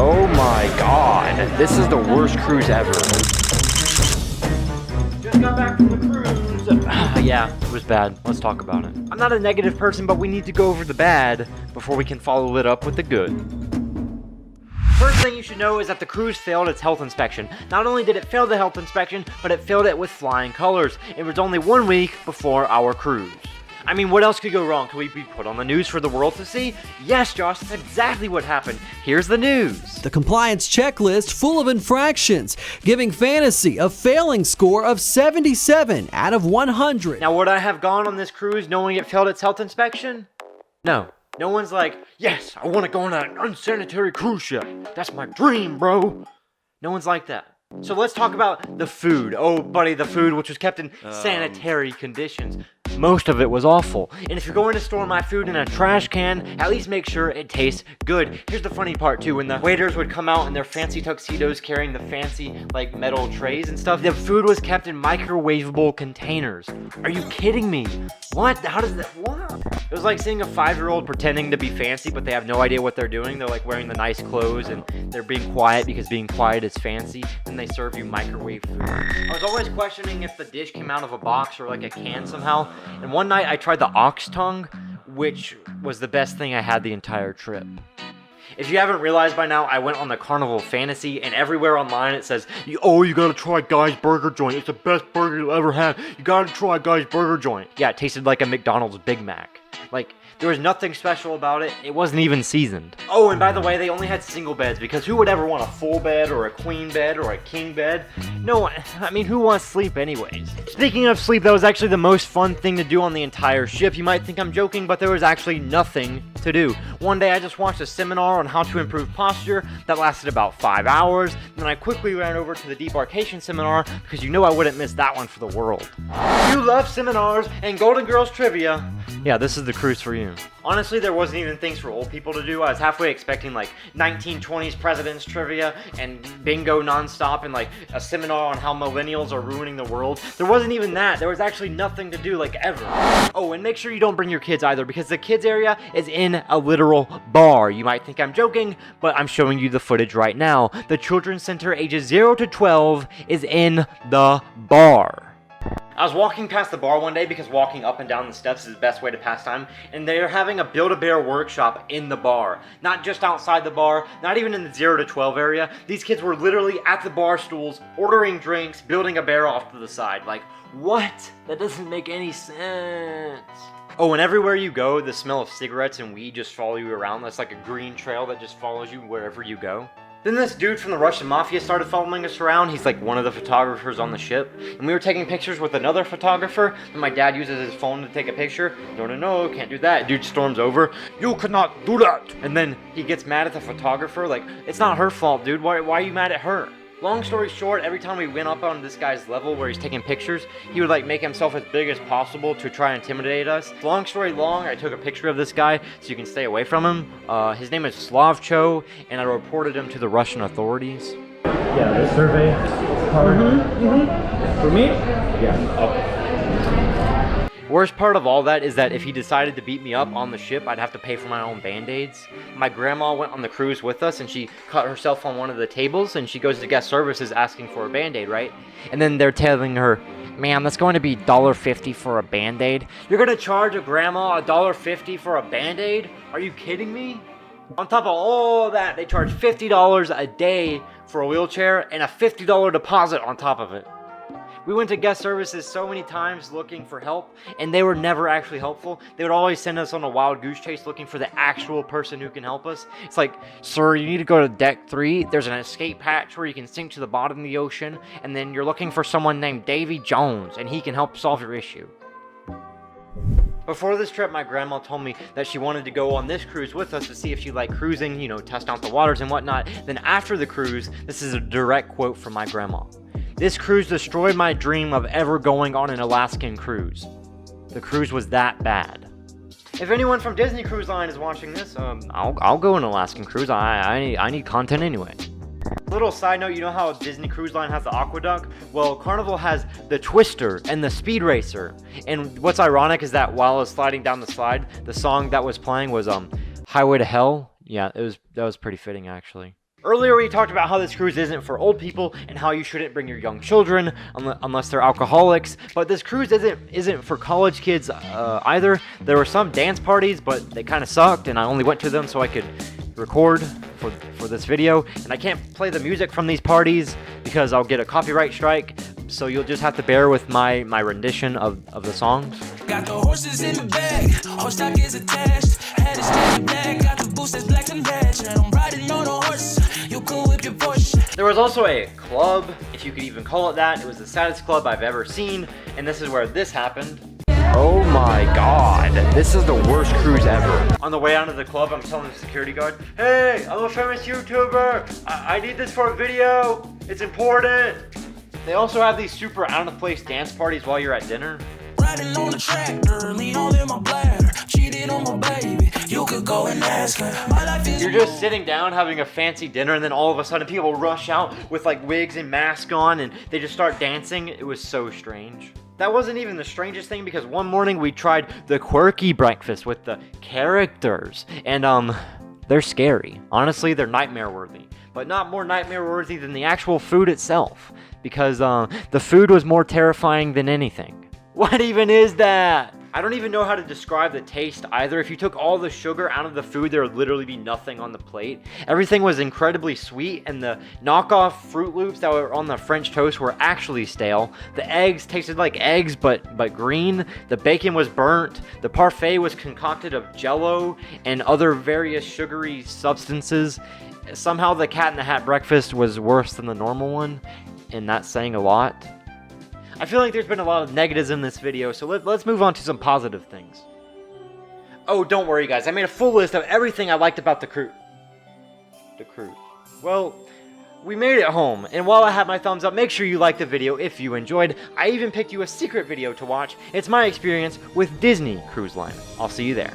Oh my god, this is the worst cruise ever. Just got back from the cruise. Yeah, it was bad. Let's talk about it. I'm not a negative person, but we need to go over the bad before we can follow it up with the good. First thing you should know is that the cruise failed its health inspection. Not only did it fail the health inspection, but it failed it with flying colors. It was only 1 week before our cruise. I mean, what else could go wrong? Could we be put on the news for the world to see? Yes, Josh, that's exactly what happened. Here's the news. The compliance checklist full of infractions, giving Fantasy a failing score of 77 out of 100. Now, would I have gone on this cruise knowing it failed its health inspection? No. No one's like, yes, I want to go on an unsanitary cruise ship. That's my dream, bro. No one's like that. So let's talk about the food. Oh, buddy, the food, which was kept in sanitary conditions. Most of it was awful. And if you're going to store my food in a trash can, at least make sure it tastes good. Here's the funny part too, when the waiters would come out in their fancy tuxedos carrying the fancy like metal trays and stuff, the food was kept in microwavable containers. Are you kidding me? What? How does that work? It was like seeing a 5-year-old pretending to be fancy, but they have no idea what they're doing. They're like wearing the nice clothes and they're being quiet because being quiet is fancy. Then they serve you microwave food. I was always questioning if the dish came out of a box or like a can somehow. And one night I tried the ox tongue, which was the best thing I had the entire trip. If you haven't realized by now, I went on the Carnival Fantasy, and everywhere online it says, you gotta try Guy's Burger Joint. It's the best burger you'll ever have. You gotta try Guy's Burger Joint. Yeah, it tasted like a McDonald's Big Mac. Like, there was nothing special about it. It wasn't even seasoned. Oh, and by the way, they only had single beds because who would ever want a full bed or a queen bed or a king bed? No one, I mean, who wants sleep anyways? Speaking of sleep, that was actually the most fun thing to do on the entire ship. You might think I'm joking, but there was actually nothing to do. One day I just watched a seminar on how to improve posture that lasted about 5 hours. Then I quickly ran over to the debarkation seminar because you know I wouldn't miss that one for the world. You love seminars and Golden Girls trivia. Yeah, this is the cruise for you. Honestly, there wasn't even things for old people to do. I was halfway expecting like 1920s presidents trivia and bingo nonstop and like a seminar on how millennials are ruining the world. There wasn't even that. There was actually nothing to do like ever. Oh, and make sure you don't bring your kids either because the kids area is in a literal bar. You might think I'm joking, but I'm showing you the footage right now. The Children's Center ages 0 to 12 is in the bar. I was walking past the bar one day because walking up and down the steps is the best way to pass time, and they're having a Build-A-Bear workshop in the bar. Not just outside the bar, not even in the 0 to 12 area. These kids were literally at the bar stools, ordering drinks, building a bear off to the side. Like, what? That doesn't make any sense. Oh, and everywhere you go, the smell of cigarettes and weed just follow you around. That's like a green trail that just follows you wherever you go. Then this dude from the Russian Mafia started following us around. He's like one of the photographers on the ship. And we were taking pictures with another photographer. And my dad uses his phone to take a picture. No, can't do that. Dude storms over. You cannot do that. And then he gets mad at the photographer. Like, it's not her fault, dude. Why are you mad at her? Long story short, every time we went up on this guy's level where he's taking pictures, he would like make himself as big as possible to try and intimidate us. Long story long, I took a picture of this guy so you can stay away from him. His name is Slavcho, and I reported him to the Russian authorities. Yeah, the survey card. For me? Yeah, okay. Worst part of all that is that if he decided to beat me up on the ship, I'd have to pay for my own band-aids. My grandma went on the cruise with us and she cut herself on one of the tables and she goes to guest services asking for a band-aid, right? And then they're telling her, ma'am, that's going to be $1.50 for a band-aid. You're going to charge a grandma $1.50 for a band-aid? Are you kidding me? On top of all that, they charge $50 a day for a wheelchair and a $50 deposit on top of it. We went to guest services so many times looking for help, and they were never actually helpful. They would always send us on a wild goose chase looking for the actual person who can help us. It's like, sir, you need to go to deck 3. There's an escape hatch where you can sink to the bottom of the ocean, and then you're looking for someone named Davy Jones, and he can help solve your issue. Before this trip, my grandma told me that she wanted to go on this cruise with us to see if she liked cruising, test out the waters and whatnot. Then after the cruise, this is a direct quote from my grandma. This cruise destroyed my dream of ever going on an Alaskan cruise. The cruise was that bad. If anyone from Disney Cruise Line is watching this, I'll go on an Alaskan cruise. I need content anyway. Little side note, you know how Disney Cruise Line has the aqueduct? Well, Carnival has the Twister and the Speed Racer. And what's ironic is that while I was sliding down the slide, the song that was playing was Highway to Hell. Yeah, that was pretty fitting actually. Earlier we talked about how this cruise isn't for old people and how you shouldn't bring your young children unless they're alcoholics, but this cruise isn't for college kids either. There were some dance parties, but they kind of sucked, and I only went to them so I could record for this video, and I can't play the music from these parties because I'll get a copyright strike, so you'll just have to bear with my rendition of the songs. Got the horses in the bag, horse stock is attached. Had a steady black, got the boots that's black and match. And I'm riding on a horse, you can whip your Porsche. There was also a club, if you could even call it that. It was the saddest club I've ever seen, and this is where this happened. Oh my god, this is the worst cruise ever. On the way out of the club, I'm telling the security guard, hey, I'm a famous YouTuber. I need this for a video. It's important. They also have these super out-of-place dance parties while you're at dinner. Riding on the tractor, lean all in my bladder. Cheated on my baby, you could go and ask her. My life is You're just sitting down having a fancy dinner, and then all of a sudden people rush out with like wigs and masks on, and they just start dancing. It was so strange. That wasn't even the strangest thing, because one morning we tried the quirky breakfast with the characters, and they're scary. Honestly, they're nightmare worthy, but not more nightmare worthy than the actual food itself, because the food was more terrifying than anything. What even is that? I don't even know how to describe the taste either. If you took all the sugar out of the food, there would literally be nothing on the plate. Everything was incredibly sweet, and the knockoff Fruit Loops that were on the French toast were actually stale. The eggs tasted like eggs, but green. The bacon was burnt. The parfait was concocted of Jell-O and other various sugary substances. Somehow the Cat in the Hat breakfast was worse than the normal one, and that's saying a lot. I feel like there's been a lot of negatives in this video, so let's move on to some positive things. Oh, don't worry guys, I made a full list of everything I liked about the cruise. Well, we made it home, and while I have my thumbs up, make sure you like the video if you enjoyed. I even picked you a secret video to watch. It's my experience with Disney Cruise Line. I'll see you there.